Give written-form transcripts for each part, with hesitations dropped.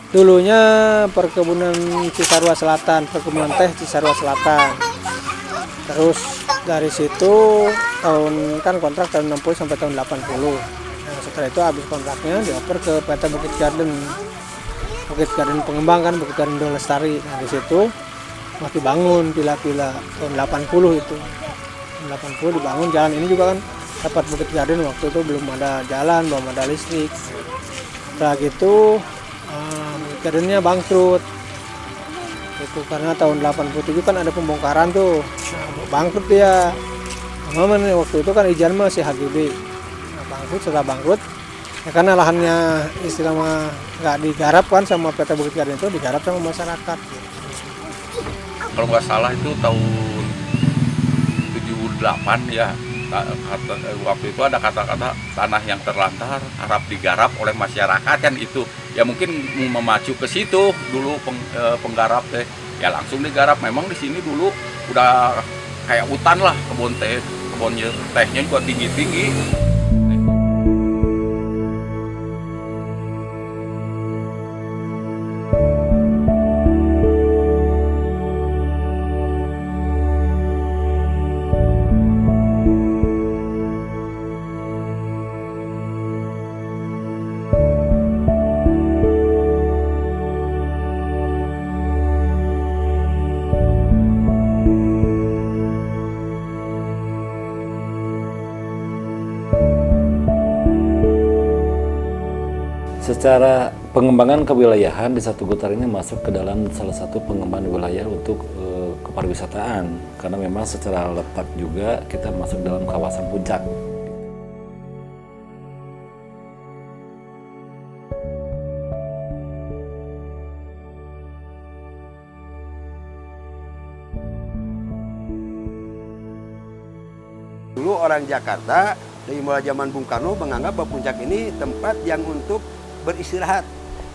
Dulunya perkebunan Cisarua Selatan, perkebunan teh Cisarua Selatan. Terus dari situ kontrak tahun 60 sampai tahun 80. Nah, setelah itu habis kontraknya dioper ke PT Bukit Garden. Bukit Garden Pengembang kan, Bukit Garden Dong Lestari. Nah, di situ masih bangun pila-pila tahun 80 itu. Tahun 80 dibangun jalan ini juga kan dapat Bukit Garden waktu itu belum ada jalan, belum ada listrik. Setelah gitu Bukit Gardennya bangkrut. Itu karena tahun 87 kan ada pembongkaran tuh. Nah, bangkrut dia. Memang waktu itu kan izin masih HGB. Nah, bangkrut, setelah bangkrut ya karena lahannya istilahnya nggak digarap kan sama PT Bukit Garden, itu digarap sama masyarakat. Kalau nggak salah itu tahun 78 ya, waktu itu ada kata-kata tanah yang terlantar harap digarap oleh masyarakat kan, itu ya mungkin memacu ke situ dulu penggarap teh ya langsung digarap. Memang di sini dulu udah kayak hutan lah, kebun tehnya juga tinggi-tinggi. Secara pengembangan kewilayahan di Satu Gutar ini masuk ke dalam salah satu pengembangan wilayah untuk kepariwisataan, karena memang secara letak juga kita masuk dalam kawasan puncak. Dulu orang Jakarta dari mulai zaman Bung Karno menganggap bahwa puncak ini tempat yang untuk beristirahat,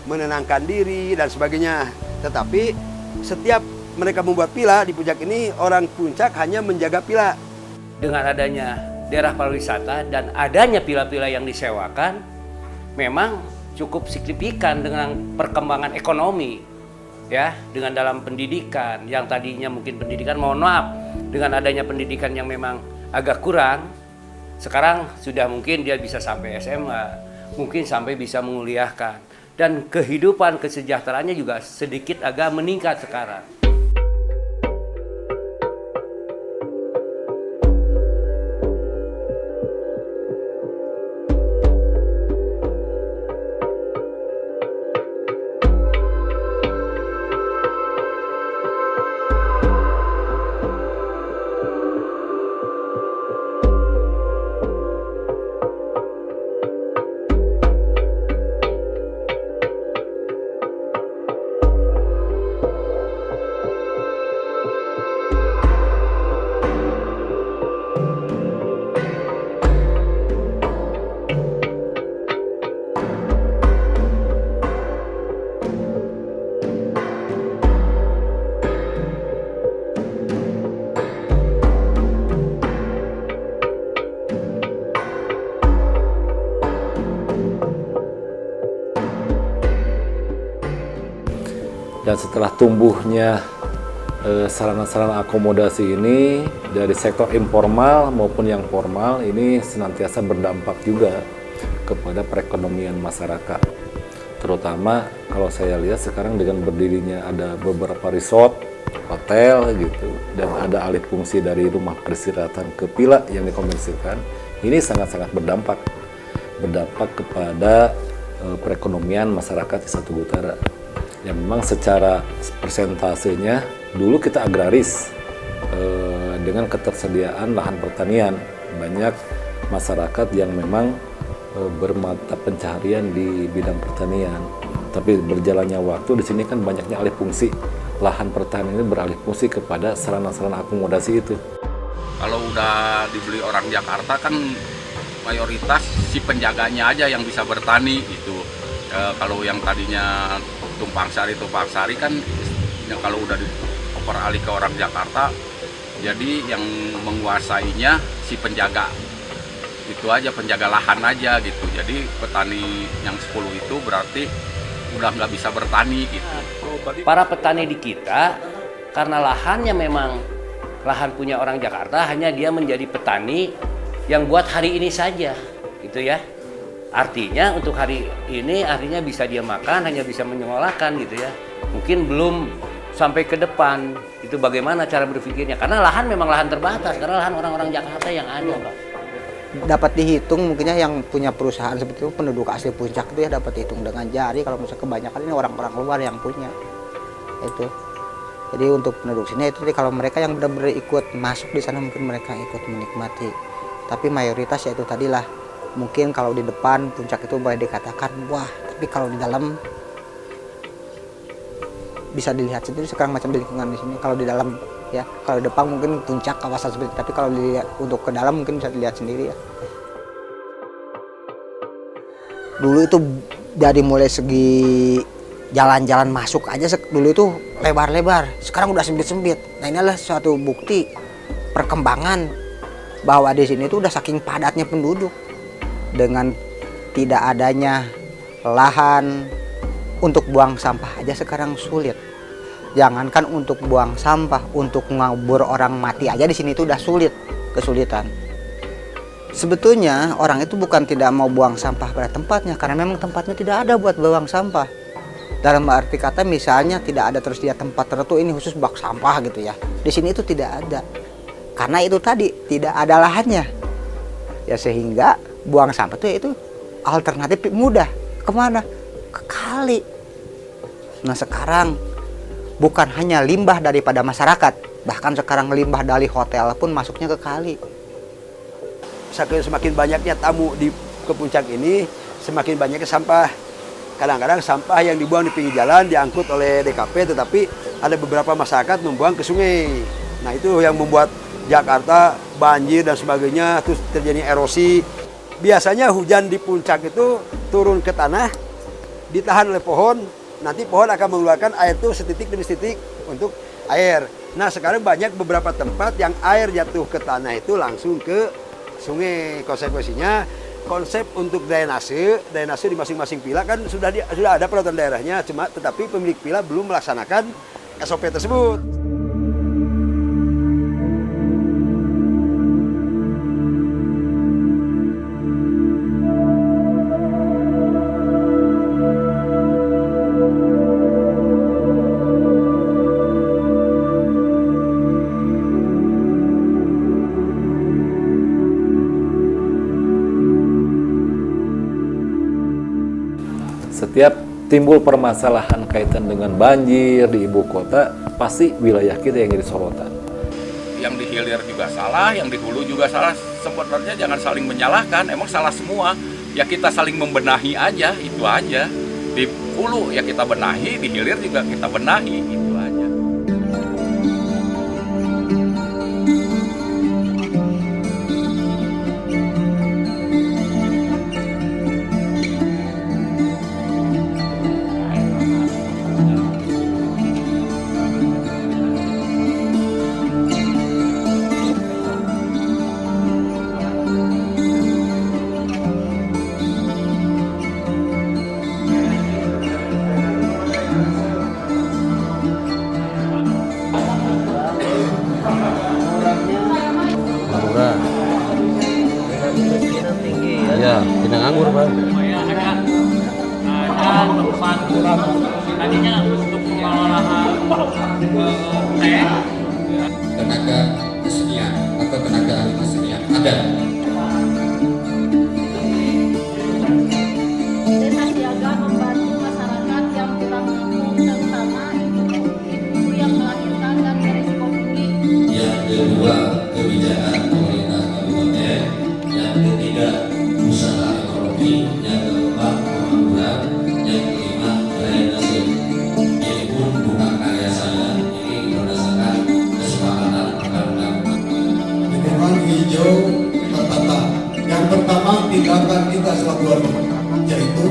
menenangkan diri dan sebagainya. Tetapi setiap mereka membuat pila di puncak ini, orang puncak hanya menjaga pila. Dengan adanya daerah pariwisata dan adanya pila-pila yang disewakan, memang cukup signifikan dengan perkembangan ekonomi, ya, dengan dalam pendidikan yang tadinya mungkin pendidikan, mohon maaf, dengan adanya pendidikan yang memang agak kurang, sekarang sudah mungkin dia bisa sampai SMA, mungkin sampai bisa menguliahkan, dan kehidupan kesejahteraannya juga sedikit agak meningkat sekarang. Dan setelah tumbuhnya sarana-sarana akomodasi ini dari sektor informal maupun yang formal, ini senantiasa berdampak juga kepada perekonomian masyarakat. Terutama kalau saya lihat sekarang dengan berdirinya ada beberapa resort, hotel gitu, dan ada alih fungsi dari rumah peristirahatan ke villa yang dikomersilkan, ini sangat-sangat berdampak kepada perekonomian masyarakat di Satu Utara. Yang memang secara persentasenya dulu kita agraris, dengan ketersediaan lahan pertanian, banyak masyarakat yang memang bermata pencaharian di bidang pertanian. Tapi berjalannya waktu di sini kan banyaknya alih fungsi, lahan pertanian ini beralih fungsi kepada sarana-sarana akomodasi itu. Kalau udah dibeli orang Jakarta kan mayoritas si penjaganya aja yang bisa bertani itu. Kalau yang tadinya tumpang sari kan ya kalau udah dioper alih ke orang Jakarta, jadi yang menguasainya si penjaga itu aja, penjaga lahan aja gitu. Jadi petani yang 10 itu berarti udah nggak bisa bertani gitu. Para petani di kita, karena lahannya memang lahan punya orang Jakarta, hanya dia menjadi petani yang buat hari ini saja, gitu ya. Artinya untuk hari ini, artinya bisa dia makan, hanya bisa menyolahkan gitu ya. Mungkin belum sampai ke depan, itu bagaimana cara berpikirnya. Karena lahan memang lahan terbatas, karena lahan orang-orang Jakarta yang ada, Pak. Dapat dihitung mungkinnya yang punya perusahaan seperti itu, penduduk asli Puncak itu ya dapat dihitung dengan jari. Kalau misalnya kebanyakan ini orang-orang luar yang punya itu. Jadi untuk penduduk sini itu kalau mereka yang benar-benar ikut masuk di sana mungkin mereka ikut menikmati. Tapi mayoritas ya itu tadilah, mungkin kalau di depan Puncak itu boleh dikatakan wah, tapi kalau di dalam bisa dilihat sendiri sekarang macam di lingkungan di sini. Kalau di dalam ya, kalau di depan mungkin Puncak kawasan seperti, tapi kalau dilihat untuk ke dalam mungkin bisa dilihat sendiri ya. Dulu itu dari mulai segi jalan-jalan masuk aja dulu itu lebar-lebar, sekarang udah sempit-sempit. Nah, ini adalah suatu bukti perkembangan bahwa di sini itu udah saking padatnya penduduk dengan tidak adanya lahan untuk buang sampah aja sekarang sulit. Jangankan untuk buang sampah, untuk ngubur orang mati aja di sini itu udah kesulitan. Sebetulnya orang itu bukan tidak mau buang sampah pada tempatnya, karena memang tempatnya tidak ada buat buang sampah. Dalam arti kata misalnya tidak ada tersedia tempat tertentu ini khusus bak sampah gitu ya. Di sini itu tidak ada. Karena itu tadi tidak ada lahannya. Ya sehingga buang sampah itu alternatif mudah. Kemana? Ke kali. Nah sekarang bukan hanya limbah daripada masyarakat, bahkan sekarang limbah dari hotel pun masuknya ke kali. Semakin banyaknya tamu ke Puncak ini, semakin banyaknya sampah. Kadang-kadang sampah yang dibuang di pinggir jalan diangkut oleh DKP, tetapi ada beberapa masyarakat membuang ke sungai. Nah itu yang membuat Jakarta banjir dan sebagainya, terus terjadi erosi. Biasanya hujan di Puncak itu turun ke tanah, ditahan oleh pohon, nanti pohon akan mengeluarkan air itu setitik demi setitik untuk air. Nah sekarang banyak beberapa tempat yang air jatuh ke tanah itu langsung ke sungai. Konsekuensinya konsep untuk drainase di masing-masing villa kan sudah ada peraturan daerahnya, tetapi pemilik villa belum melaksanakan SOP tersebut. Setiap timbul permasalahan kaitan dengan banjir di ibu kota, pasti wilayah kita yang jadi sorotan. Yang di hilir juga salah, yang di hulu juga salah. Sebenarnya jangan saling menyalahkan, emang salah semua. Ya kita saling membenahi aja, itu aja. Di hulu ya kita benahi, di hilir juga kita benahi, itu aja. Ya, tidak nganggur, Pak. Ada tempat tadinya untuk pengolahan teh. Tenaga kesenian atau tenaga ahli kesenian ada. Desa Siaga membantu masyarakat yang kurang mampu, terutama ibu yang melahirkan dan berisiko tinggi. Yang kedua, kebijakan pemerintah kabupaten. Yang ketiga, usaha ekonomi. Yang keempat, pengangguran. Yang kelima, drainase. Ini pun bukan karya saya, ini berdasarkan kesepakatan rekan-rekan. Lingkungan hijau tertata. Yang pertama tindakan kita selaku warga, yaitu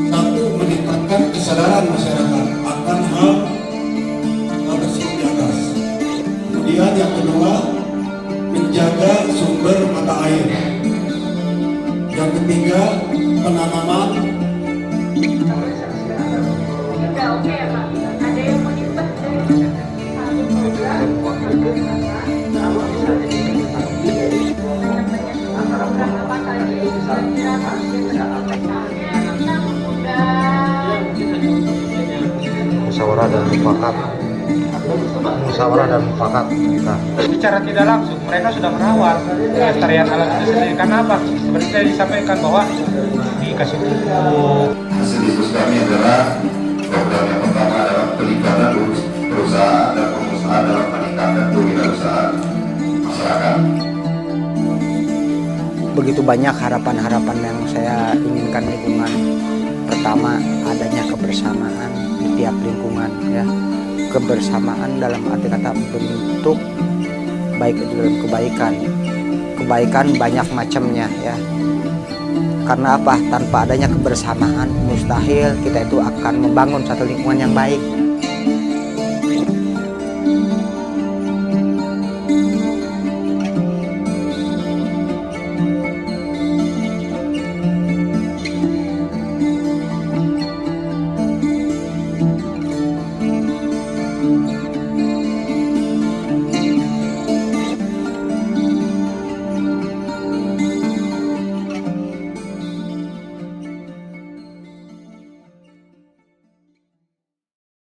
satu, meningkatkan kesadaran masyarakat akan hal tersebut di atas. Kemudian yang kedua, menjaga sumber mata air. Yang ketiga, penanaman oke ya Pak. Ada yang mau diubah dari satu program program apa tadi kira-kira misalnya tentang undang Musyawarah dan mufakat. Musyawarah dan mufakat. Nah, Secara tidak langsung mereka sudah merawat kelestarian alam itu sendiri. Karena apa? Seperti tadi disampaikan bahwa dikasih pupuk. Hasil diskusi kami adalah program yang pertama adalah peningkatan perusahaan dan pengusaha dalam meningkatkan kewirausahaan masyarakat. Begitu banyak harapan-harapan yang saya inginkan lingkungan. Pertama, adanya kebersamaan di tiap lingkungan ya. Kebersamaan dalam arti kata bentuk baik itu dalam kebaikan. Kebaikan banyak macamnya ya. Karena apa? Tanpa adanya kebersamaan mustahil kita itu akan membangun satu lingkungan yang baik.